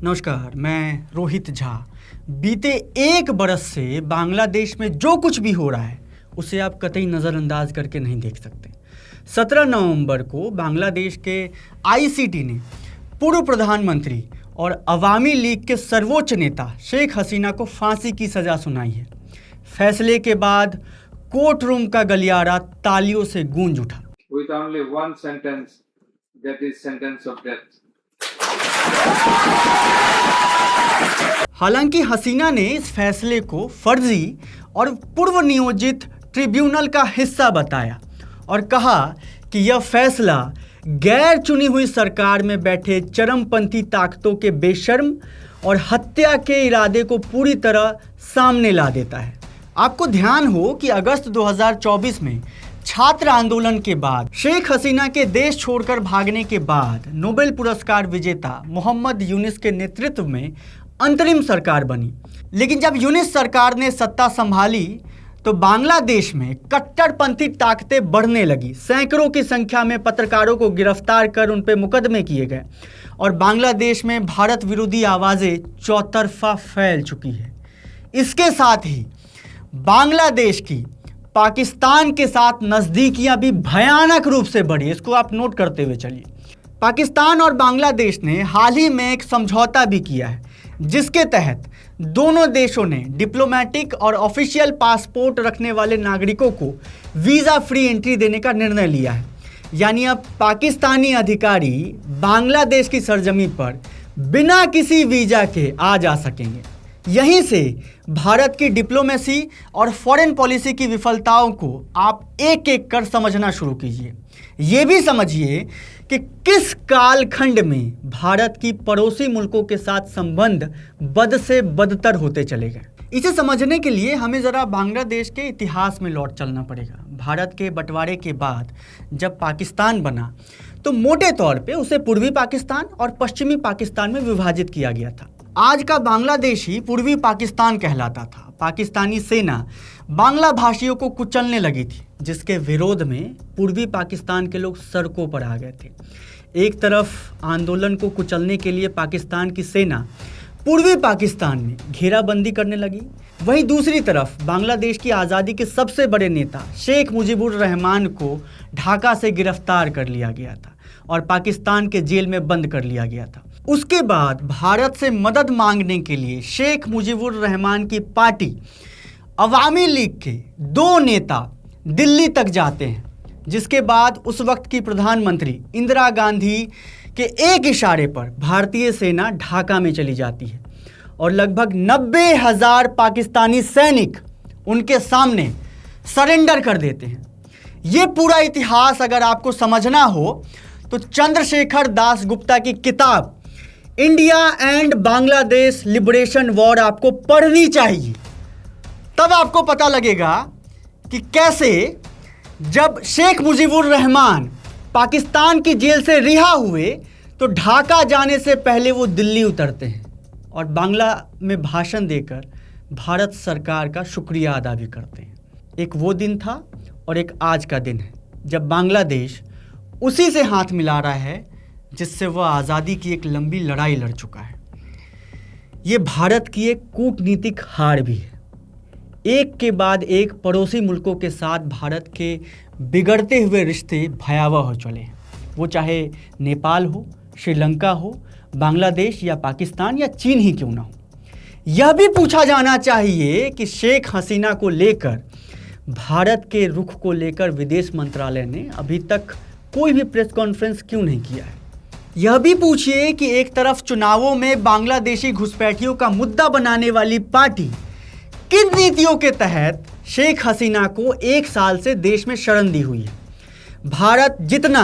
नमस्कार, मैं रोहित झा। बीते एक बरस से बांग्लादेश में जो कुछ भी हो रहा है उसे आप कतई नज़रअंदाज करके नहीं देख सकते। 17 नवंबर को बांग्लादेश के आईसीटी ने पूर्व प्रधानमंत्री और अवामी लीग के सर्वोच्च नेता शेख हसीना को फांसी की सज़ा सुनाई है। फैसले के बाद कोर्ट रूम का गलियारा तालियों से गूंज उठा। With only one sentence, that is sentence of death. हालांकि हसीना ने इस फैसले को फर्जी और पूर्व नियोजित ट्रिब्यूनल का हिस्सा बताया और कहा कि यह फैसला गैर चुनी हुई सरकार में बैठे चरमपंथी ताकतों के बेशर्म और हत्या के इरादे को पूरी तरह सामने ला देता है। आपको ध्यान हो कि अगस्त 2024 में छात्र आंदोलन के बाद शेख हसीना के देश छोड़कर भागने के बाद नोबेल पुरस्कार विजेता मोहम्मद यूनिस के नेतृत्व में अंतरिम सरकार बनी। लेकिन जब यूनिस सरकार ने सत्ता संभाली तो बांग्लादेश में कट्टरपंथी ताकतें बढ़ने लगी। सैकड़ों की संख्या में पत्रकारों को गिरफ्तार कर उन पर मुकदमे किए गए और बांग्लादेश में भारत विरोधी आवाज़ें चौतरफा फैल चुकी है। इसके साथ ही बांग्लादेश की पाकिस्तान के साथ नज़दीकियां भी भयानक रूप से बढ़ी। इसको आप नोट करते हुए चलिए। पाकिस्तान और बांग्लादेश ने हाल ही में एक समझौता भी किया है जिसके तहत दोनों देशों ने डिप्लोमेटिक और ऑफिशियल पासपोर्ट रखने वाले नागरिकों को वीज़ा फ्री एंट्री देने का निर्णय लिया है। यानी अब पाकिस्तानी अधिकारी बांग्लादेश की सरजमी पर बिना किसी वीज़ा के आ जा सकेंगे। यहीं से भारत की डिप्लोमेसी और फॉरेन पॉलिसी की विफलताओं को आप एक एक कर समझना शुरू कीजिए। ये भी समझिए कि किस कालखंड में भारत की पड़ोसी मुल्कों के साथ संबंध बद से बदतर होते चले गए। इसे समझने के लिए हमें ज़रा बांग्लादेश के इतिहास में लौट चलना पड़ेगा। भारत के बंटवारे के बाद जब पाकिस्तान बना तो मोटे तौर पे उसे पूर्वी पाकिस्तान और पश्चिमी पाकिस्तान में विभाजित किया गया था। आज का बांग्लादेश ही पूर्वी पाकिस्तान कहलाता था। पाकिस्तानी सेना बांग्ला भाषियों को कुचलने लगी थी, जिसके विरोध में पूर्वी पाकिस्तान के लोग सड़कों पर आ गए थे। एक तरफ आंदोलन को कुचलने के लिए पाकिस्तान की सेना पूर्वी पाकिस्तान में घेराबंदी करने लगी, वहीं दूसरी तरफ बांग्लादेश की आज़ादी के सबसे बड़े नेता शेख मुजीबुर रहमान को ढाका से गिरफ्तार कर लिया गया था और पाकिस्तान के जेल में बंद कर लिया गया था। उसके बाद भारत से मदद मांगने के लिए शेख मुजीबुर रहमान की पार्टी अवामी लीग के दो नेता दिल्ली तक जाते हैं, जिसके बाद उस वक्त की प्रधानमंत्री इंदिरा गांधी के एक इशारे पर भारतीय सेना ढाका में चली जाती है और लगभग 90,000 पाकिस्तानी सैनिक उनके सामने सरेंडर कर देते हैं। ये पूरा इतिहास अगर आपको समझना हो तो चंद्रशेखर दास गुप्ता की किताब India and Bangladesh liberation war आपको पढ़नी चाहिए। तब आपको पता लगेगा कि कैसे जब शेख मुजीबुर रहमान पाकिस्तान की जेल से रिहा हुए तो ढाका जाने से पहले वो दिल्ली उतरते हैं और बांग्ला में भाषण देकर भारत सरकार का शुक्रिया अदा भी करते हैं। एक वो दिन था और एक आज का दिन है जब बांग्लादेश उसी से हाथ मिला रहा है जिससे वह आज़ादी की एक लंबी लड़ाई लड़ चुका है। ये भारत की एक कूटनीतिक हार भी है। एक के बाद एक पड़ोसी मुल्कों के साथ भारत के बिगड़ते हुए रिश्ते भयावह हो चले हैं, वो चाहे नेपाल हो, श्रीलंका हो, बांग्लादेश या पाकिस्तान या चीन ही क्यों ना हो। यह भी पूछा जाना चाहिए कि शेख हसीना को लेकर भारत के रुख को लेकर विदेश मंत्रालय ने अभी तक कोई भी प्रेस कॉन्फ्रेंस क्यों नहीं किया है। यह भी पूछिए कि एक तरफ चुनावों में बांग्लादेशी घुसपैठियों का मुद्दा बनाने वाली पार्टी किन नीतियों के तहत शेख हसीना को एक साल से देश में शरण दी हुई है। भारत जितना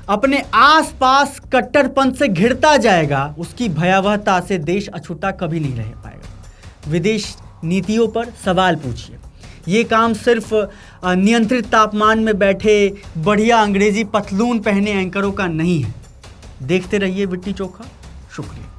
अपने आसपास कट्टरपंथ से घिरता जाएगा उसकी भयावहता से देश अछूता कभी नहीं रह पाएगा। विदेश नीतियों पर सवाल पूछिए। ये काम सिर्फ नियंत्रित तापमान में बैठे बढ़िया अंग्रेजी पतलून पहने एंकरों का नहीं है। देखते रहिए विट्टी चोखा। शुक्रिया।